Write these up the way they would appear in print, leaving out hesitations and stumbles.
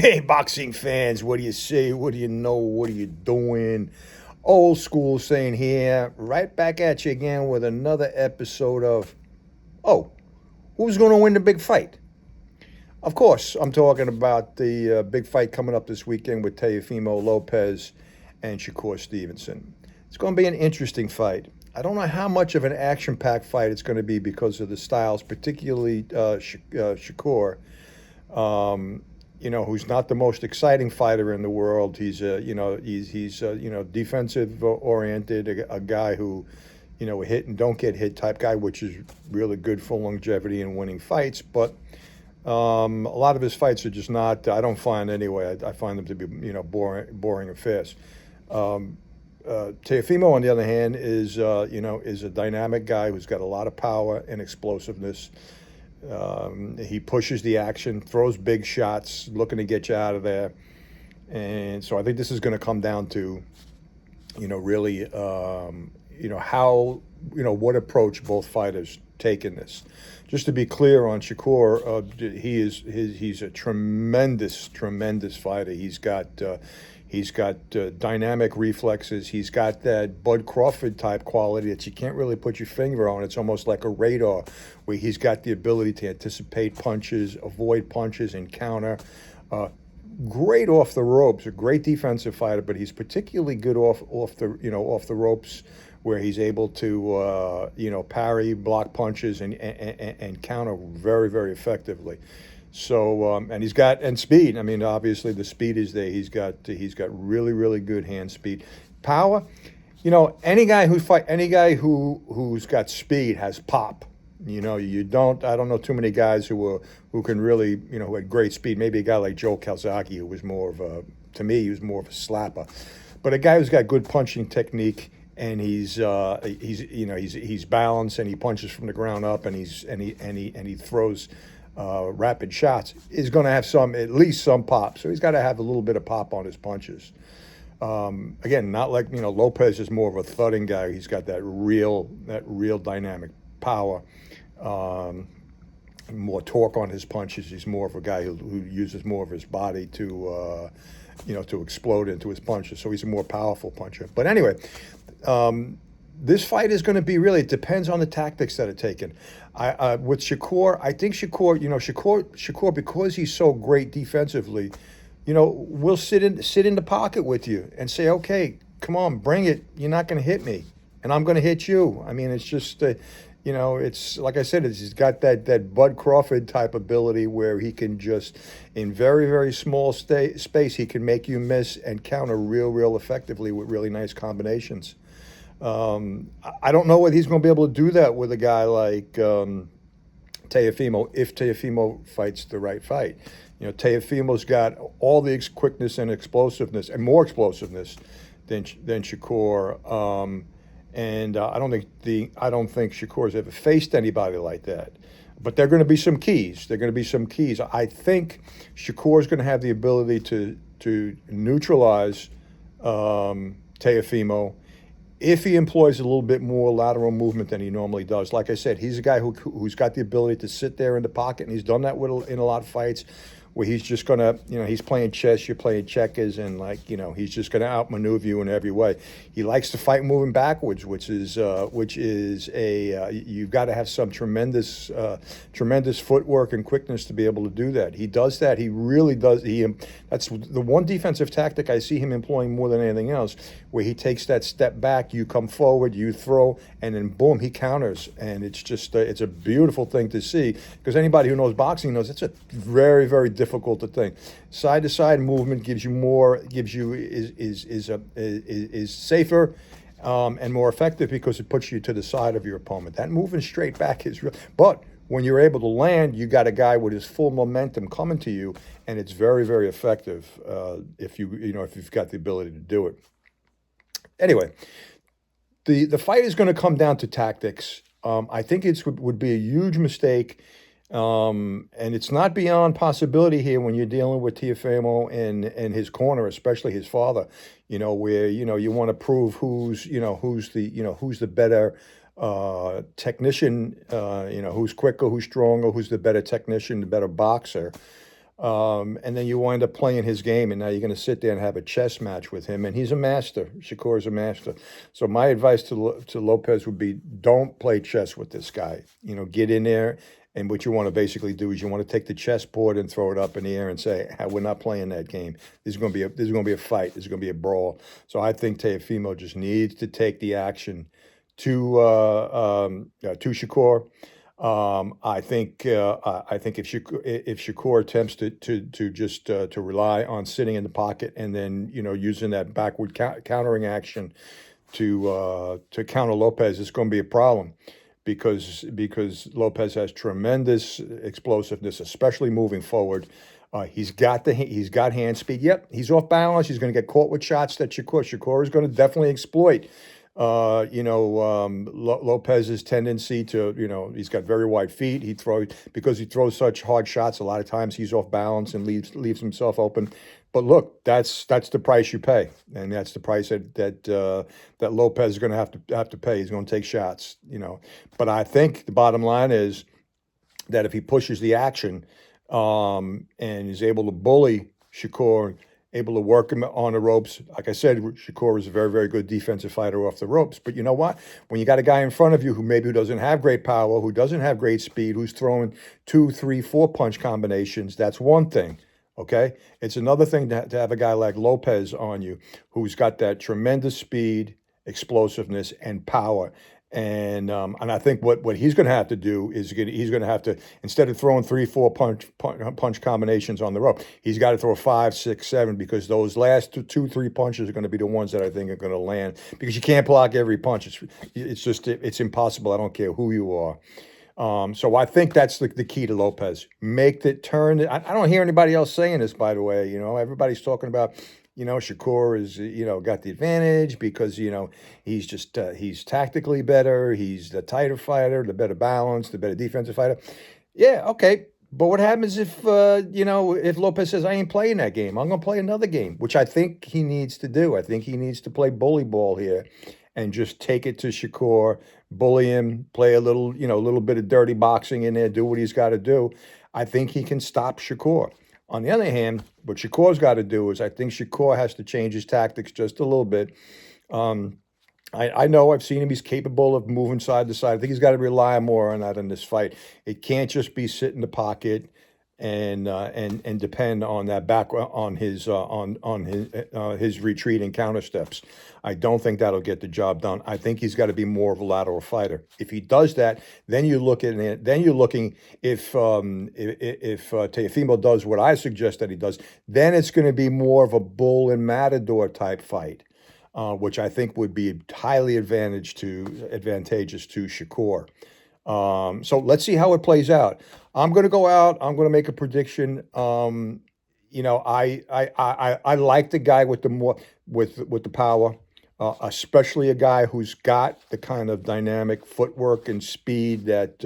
Hey, boxing fans, what do you say? What do you know? What are you doing? Old school saying here, right back at you again with another episode of, oh, who's going to win the big fight? Of course, I'm talking about the big fight coming up this weekend with Teofimo Lopez and Shaqur Stevenson. It's going to be an interesting fight. I don't know how much of an action packed fight it's going to be because of the styles, particularly Shaqur. Um, who's not the most exciting fighter in the world. He's defensive oriented, a guy who, hit and don't get hit type guy, which is really good for longevity and winning fights. But a lot of his fights are just not. I don't find anyway. I find them to be, boring affairs. Teofimo, on the other hand, is a dynamic guy who's got a lot of power and explosiveness. He pushes the action, throws big shots, looking to get you out of there. And so I think this is going to come down to, really, how, what approach both fighters take in this. Just to be clear on Shaqur, he's a tremendous fighter. He's got dynamic reflexes. He's got that Bud Crawford type quality that you can't really put your finger on. It's almost like a radar, where he's got the ability to anticipate punches, avoid punches, and counter. Great off the ropes, a great defensive fighter, but he's particularly good off the ropes, where he's able to parry, block punches, and counter very, very effectively. So and he's got speed. I mean, obviously the speed is there. He's got really, really good hand speed, power. Any guy who's got speed has pop. You don't. I don't know too many guys who can really, who had great speed. Maybe a guy like Joe Calzaghe, who was more of a, to me, he was more of a slapper. But a guy who's got good punching technique, and he's balanced, and he punches from the ground up, and he throws rapid shots, is going to have at least some pop. So he's got to have a little bit of pop on his punches. Again, not like, Lopez is more of a thudding guy. He's got that real dynamic power, more torque on his punches. He's more of a guy who uses more of his body to explode into his punches. So he's a more powerful puncher. But anyway, this fight is going to be really, it depends on the tactics that are taken. With Shaqur, I think Shaqur, because he's so great defensively, will sit in the pocket with you and say, okay, come on, bring it. You're not going to hit me, and I'm going to hit you. I mean, it's just, it's like I said, he's got that Bud Crawford type ability, where he can just, in very, very small space, he can make you miss and counter real effectively with really nice combinations. I don't know whether he's going to be able to do that with a guy like Teofimo, if Teofimo fights the right fight. Teofimo's got all the quickness and explosiveness, and more explosiveness than Shaqur. And I don't think Shakur's ever faced anybody like that. But there are going to be some keys. I think Shakur's going to have the ability to neutralize Teofimo if he employs a little bit more lateral movement than he normally does. Like I said, he's a guy who's got the ability to sit there in the pocket, and he's done that in a lot of fights, where he's just going to, he's playing chess, you're playing checkers, and he's just going to outmaneuver you in every way. He likes to fight moving backwards, which is you've got to have some tremendous footwork and quickness to be able to do that. He does that. He really does. That's the one defensive tactic I see him employing more than anything else, where he takes that step back, you come forward, you throw, and then boom, he counters. And it's just, it's a beautiful thing to see, because anybody who knows boxing knows it's a very, very difficult to think. Side to side movement is safer and more effective, because it puts you to the side of your opponent. That moving straight back is real, but when you're able to land, you got a guy with his full momentum coming to you, and it's very, very effective if you've got the ability to do it. Anyway, the fight is going to come down to tactics. I think it would be a huge mistake, and it's not beyond possibility here when you're dealing with Teofimo and his corner, especially his father. Where you want to prove who's the better technician. Who's quicker, who's stronger, who's the better technician, the better boxer. And then you wind up playing his game, and now you're going to sit there and have a chess match with him. And he's a master. Shakur is a master. So my advice to Lopez would be, don't play chess with this guy. Get in there, and what you want to basically do is you want to take the chessboard and throw it up in the air and say, "Hey, we're not playing that game. There's going to be a fight. There's going to be a brawl." So I think Teofimo just needs to take the action to Shaqur. I think if Shaqur attempts to just to rely on sitting in the pocket and then using that backward countering action to counter Lopez, it's going to be a problem because Lopez has tremendous explosiveness, especially moving forward. He's got hand speed. Yep, he's off balance. He's going to get caught with shots that Shaqur is going to definitely exploit. Lopez's tendency to, he's got very wide feet. Because he throws such hard shots. A lot of times he's off balance and leaves himself open. But look, that's the price you pay, and that's the price that Lopez is going to have to pay. He's going to take shots, But I think the bottom line is that if he pushes the action, and is able to bully Shaqur, able to work him on the ropes. Like I said, Shaqur is a very, very good defensive fighter off the ropes. But you know what? When you got a guy in front of you who doesn't have great power, who doesn't have great speed, who's throwing 2, 3, 4 punch combinations, that's one thing. Okay? It's another thing to have a guy like Lopez on you who's got that tremendous speed, explosiveness, and power. And I think what he's going to have to do is he's going to have to, instead of throwing 3, 4 punch combinations on the rope, he's got to throw 5, 6, 7, because those last 2, 3 punches are going to be the ones that I think are going to land, because you can't block every punch. It's impossible. I don't care who you are. So I think that's the key to Lopez. Make the turn. I don't hear anybody else saying this, by the way. Everybody's talking about, Shaqur is, got the advantage because, he's tactically better. He's the tighter fighter, the better balanced, the better defensive fighter. Yeah, okay. But what happens if Lopez says, I ain't playing that game? I'm going to play another game, which I think he needs to do. I think he needs to play bully ball here and just take it to Shaqur, bully him, play a little bit of dirty boxing in there, do what he's got to do. I think he can stop Shaqur. On the other hand, what Shakur's got to do is I think Shaqur has to change his tactics just a little bit. I know I've seen him. He's capable of moving side to side. I think he's got to rely more on that in this fight. It can't just be sit in the pocket and depend on that back on his retreat and counter steps. I don't think that'll get the job done. I think he's got to be more of a lateral fighter. If he does that, then you're looking if Teofimo does what I suggest that he does, then it's going to be more of a bull and matador type fight, which I think would be highly advantageous to Shaqur. So let's see how it plays out. I'm going to go out. I'm going to make a prediction. I like the guy with the power, especially a guy who's got the kind of dynamic footwork and speed that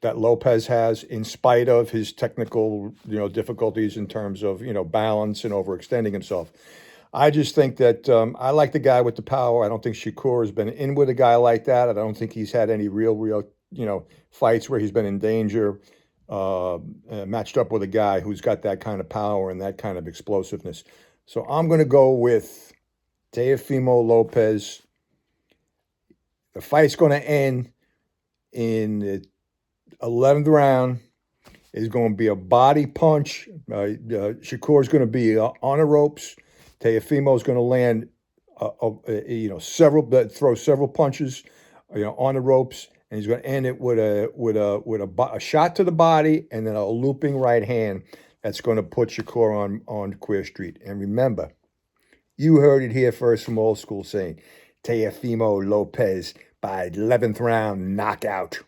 Lopez has, in spite of his technical difficulties in terms of balance and overextending himself. I just think that I like the guy with the power. I don't think Shaqur has been in with a guy like that. I don't think he's had any real fights where he's been in danger, matched up with a guy who's got that kind of power and that kind of explosiveness. So I'm going to go with Teofimo Lopez. The fight's going to end in the 11th round. It's going to be a body punch. Shakur is going to be on the ropes. Teofimo is going to land, throw several punches, on the ropes, and he's going to end it with a shot to the body and then a looping right hand that's going to put Shaqur on Queer Street. And remember, you heard it here first from Old School saying, Teofimo Lopez by 11th round knockout.